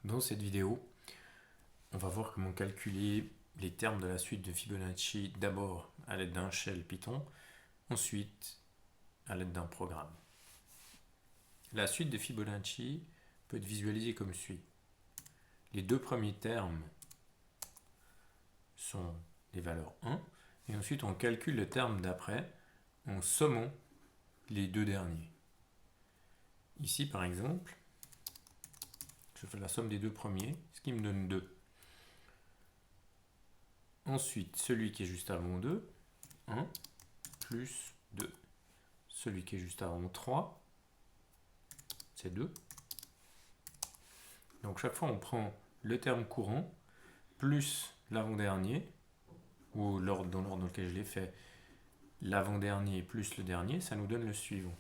Dans cette vidéo, on va voir comment calculer les termes de la suite de Fibonacci d'abord à l'aide d'un shell Python, ensuite à l'aide d'un programme. La suite de Fibonacci peut être visualisée comme suit. Les deux premiers termes sont les valeurs 1, et ensuite on calcule le terme d'après en sommant les deux derniers. Ici par exemple, je fais la somme des deux premiers, ce qui me donne 2. Ensuite, celui qui est juste avant 2, 1 plus 2. Celui qui est juste avant 3, c'est 2. Donc chaque fois, on prend le terme courant plus l'avant-dernier, ou dans l'ordre dans lequel je l'ai fait, l'avant-dernier plus le dernier, ça nous donne le suivant.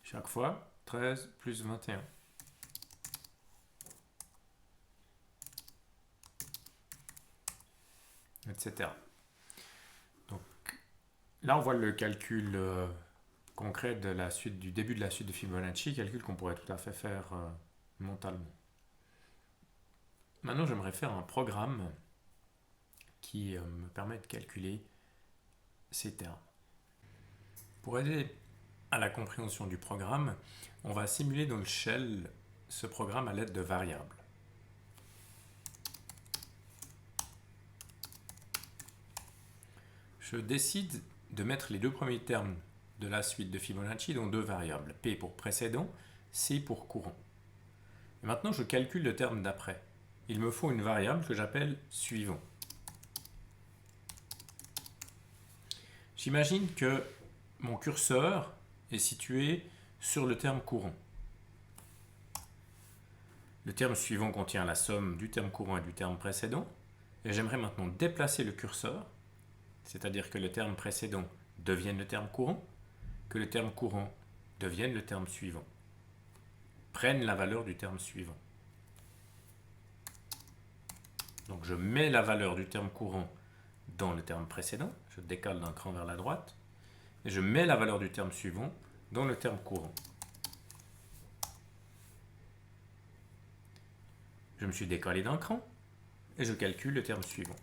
Chaque fois, 13 plus 21. Etc. Donc là, on voit le calcul concret de la suite, du début de la suite de Fibonacci, calcul qu'on pourrait tout à fait faire mentalement. Maintenant, j'aimerais faire un programme qui me permet de calculer ces termes. Pour aider à la compréhension du programme, on va simuler dans le shell ce programme à l'aide de variables. Je décide de mettre les deux premiers termes de la suite de Fibonacci dans deux variables, P pour précédent, C pour courant. Et maintenant, je calcule le terme d'après. Il me faut une variable que j'appelle suivant. J'imagine que mon curseur est situé sur le terme courant. Le terme suivant contient la somme du terme courant et du terme précédent. Et j'aimerais maintenant déplacer le curseur, c'est-à-dire que le terme précédent devienne le terme courant, que le terme courant devienne le terme suivant. Prenne la valeur du terme suivant. Donc je mets la valeur du terme courant dans le terme précédent, je décale d'un cran vers la droite, et je mets la valeur du terme suivant dans le terme courant. Je me suis décalé d'un cran, et je calcule le terme suivant.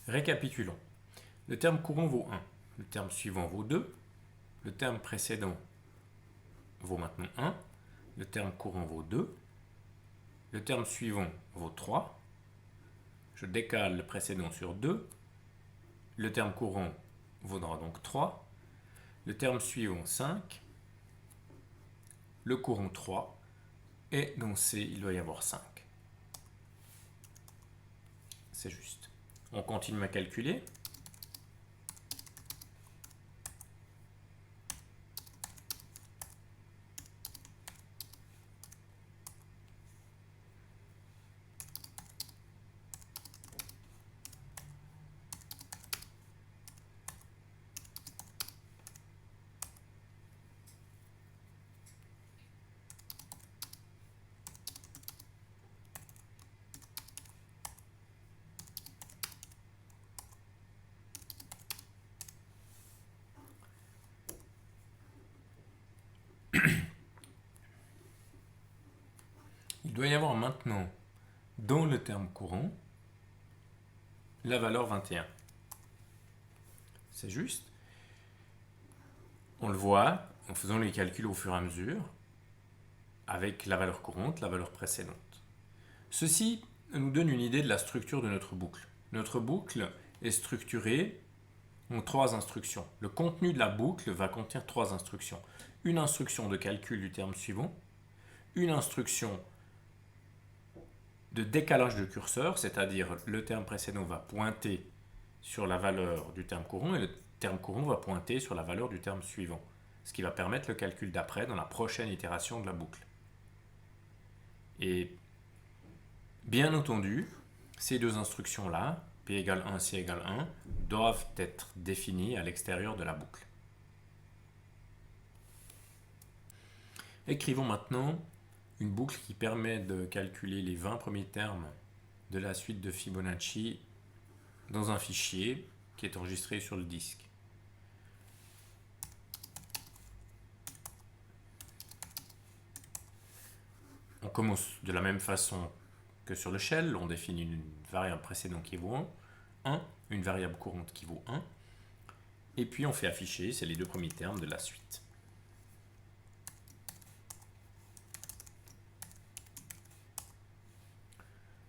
Récapitulons. Le terme courant vaut 1, le terme suivant vaut 2, le terme précédent vaut maintenant 1, le terme courant vaut 2, le terme suivant vaut 3, je décale le précédent sur 2, le terme courant vaudra donc 3, le terme suivant 5, le courant 3, et dans C, il doit y avoir 5. C'est juste. On continue à calculer. Il doit y avoir maintenant, dans le terme courant, la valeur 21. C'est juste. On le voit en faisant les calculs au fur et à mesure, avec la valeur courante, la valeur précédente. Ceci nous donne une idée de la structure de notre boucle. Notre boucle est structurée en 3 instructions. Le contenu de la boucle va contenir 3 instructions. Une instruction de calcul du terme suivant, une instruction de décalage de curseur, c'est-à-dire le terme précédent va pointer sur la valeur du terme courant et le terme courant va pointer sur la valeur du terme suivant. ce qui va permettre le calcul d'après dans la prochaine itération de la boucle. Et bien entendu, ces deux instructions-là, P égale 1, C égale 1, doivent être définies à l'extérieur de la boucle. Écrivons maintenant une boucle qui permet de calculer les 20 premiers termes de la suite de Fibonacci dans un fichier qui est enregistré sur le disque. On commence de la même façon que sur le shell, on définit une variable précédente qui vaut 1, une variable courante qui vaut 1, et puis on fait afficher, c'est les deux premiers termes de la suite.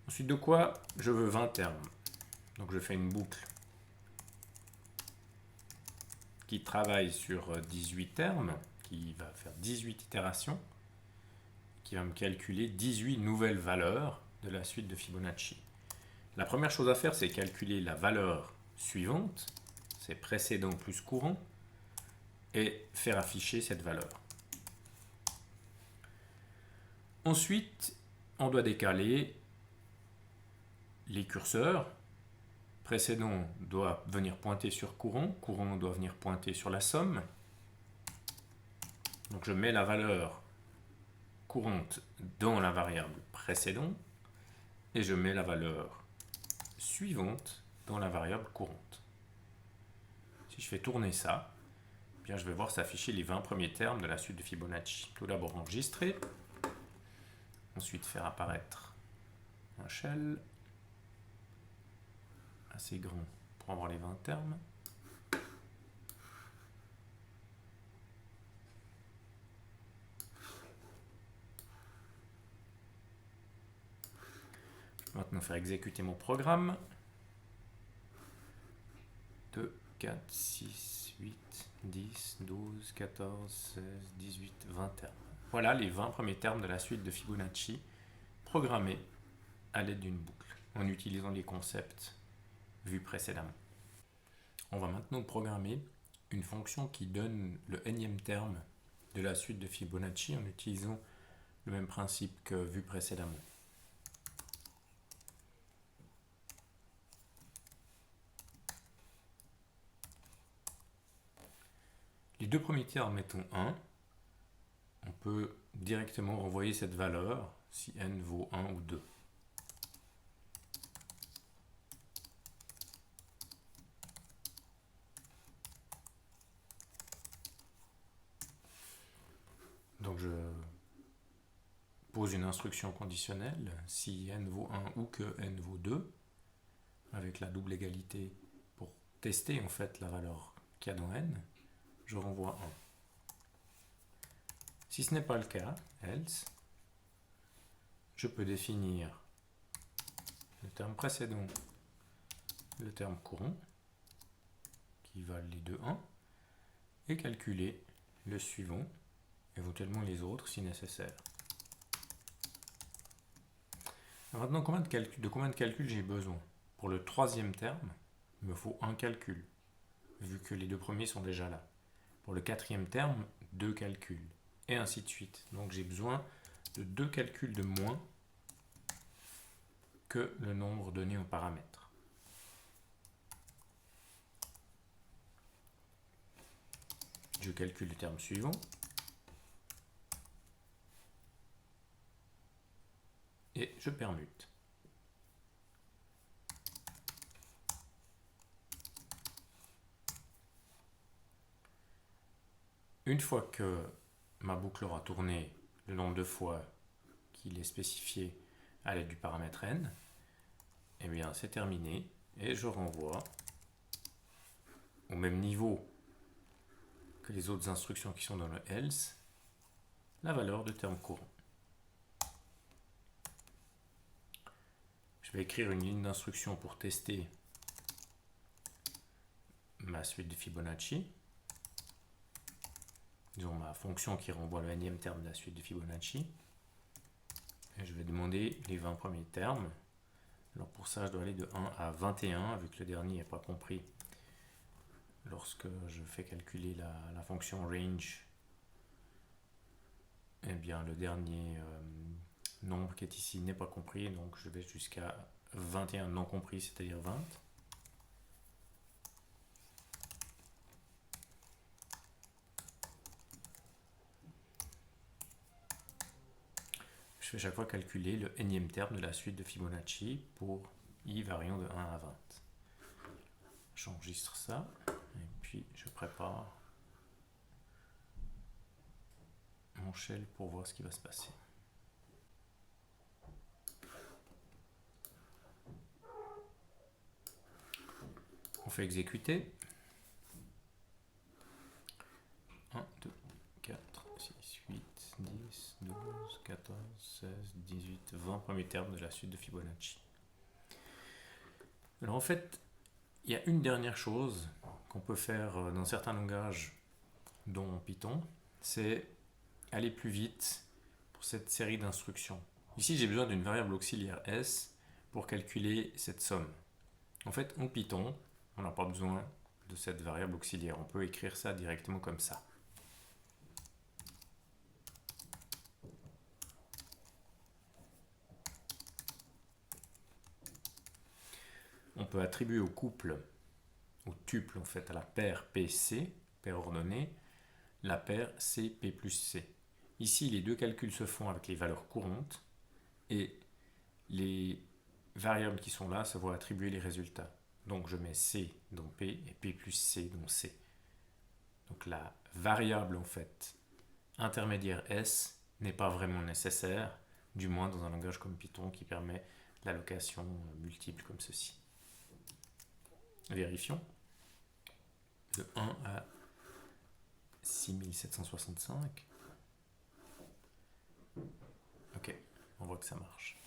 Ensuite de quoi, je veux 20 termes. Donc je fais une boucle qui travaille sur 18 termes, qui va faire 18 itérations, qui va me calculer 18 nouvelles valeurs de la suite de Fibonacci. La première chose à faire, c'est calculer la valeur suivante, c'est précédent plus courant, et faire afficher cette valeur. Ensuite, on doit décaler les curseurs. Précédent doit venir pointer sur courant, courant doit venir pointer sur la somme. Donc je mets la valeur courante dans la variable précédent et je mets la valeur suivante dans la variable courante. Si je fais tourner ça, bien je vais voir s'afficher les 20 premiers termes de la suite de Fibonacci. Tout d'abord enregistrer, ensuite faire apparaître un shell assez grand pour avoir les 20 termes. Maintenant faire exécuter mon programme. 2, 4, 6, 8, 10, 12, 14, 16, 18, 20 termes. Voilà les 20 premiers termes de la suite de Fibonacci programmés à l'aide d'une boucle en utilisant les concepts vus précédemment. On va maintenant programmer une fonction qui donne le énième terme de la suite de Fibonacci en utilisant le même principe que vu précédemment. Les deux premiers termes étant 1, on peut directement renvoyer cette valeur si n vaut 1 ou 2. Donc je pose une instruction conditionnelle si n vaut 1 ou que n vaut 2 avec la double égalité pour tester en fait la valeur qu'il y a dans n. Je renvoie 1. Si ce n'est pas le cas, else, je peux définir le terme précédent, le terme courant, qui valent les deux 1, et calculer le suivant, éventuellement les autres si nécessaire. Maintenant, de combien de calculs j'ai besoin? Pour le troisième terme, il me faut un calcul, vu que les deux premiers sont déjà là. Pour le quatrième terme, 2 calculs, et ainsi de suite. Donc j'ai besoin de 2 calculs de moins que le nombre donné en paramètres. Je calcule le terme suivant. Et je permute. Une fois que ma boucle aura tourné le nombre de fois qu'il est spécifié à l'aide du paramètre n, eh bien c'est terminé et je renvoie au même niveau que les autres instructions qui sont dans le else la valeur de terme courant. Je vais écrire une ligne d'instruction pour tester ma suite de Fibonacci. Disons ma fonction qui renvoie le énième terme de la suite de Fibonacci. Et je vais demander les 20 premiers termes. Alors pour ça, je dois aller de 1 à 21, vu que le dernier n'est pas compris lorsque je fais calculer la fonction range, eh bien le dernier nombre qui est ici n'est pas compris, donc je vais jusqu'à 21 non compris, c'est-à-dire 20. Je vais chaque fois calculer le énième terme de la suite de Fibonacci pour i variant de 1 à 20. J'enregistre ça et puis je prépare mon shell pour voir ce qui va se passer. On fait exécuter. 1, 2, 4, 6, 8, 10, 12, 14, 16, 18, 20 premiers termes de la suite de Fibonacci. Alors en fait, il y a une dernière chose qu'on peut faire dans certains langages, dont Python, c'est aller plus vite pour cette série d'instructions. Ici, j'ai besoin d'une variable auxiliaire s pour calculer cette somme. En fait, en Python, on n'a pas besoin de cette variable auxiliaire. On peut écrire ça directement comme ça. On peut attribuer au couple, au tuple en fait, à la paire PC, paire ordonnée, la paire CP plus C. Ici, les deux calculs se font avec les valeurs courantes et les variables qui sont là se voient attribuer les résultats. Donc je mets C dans P et P plus C dans C. Donc la variable en fait intermédiaire S n'est pas vraiment nécessaire, du moins dans un langage comme Python qui permet l'allocation multiple comme ceci. Vérifions. De 1 à 6765. Ok, on voit que ça marche.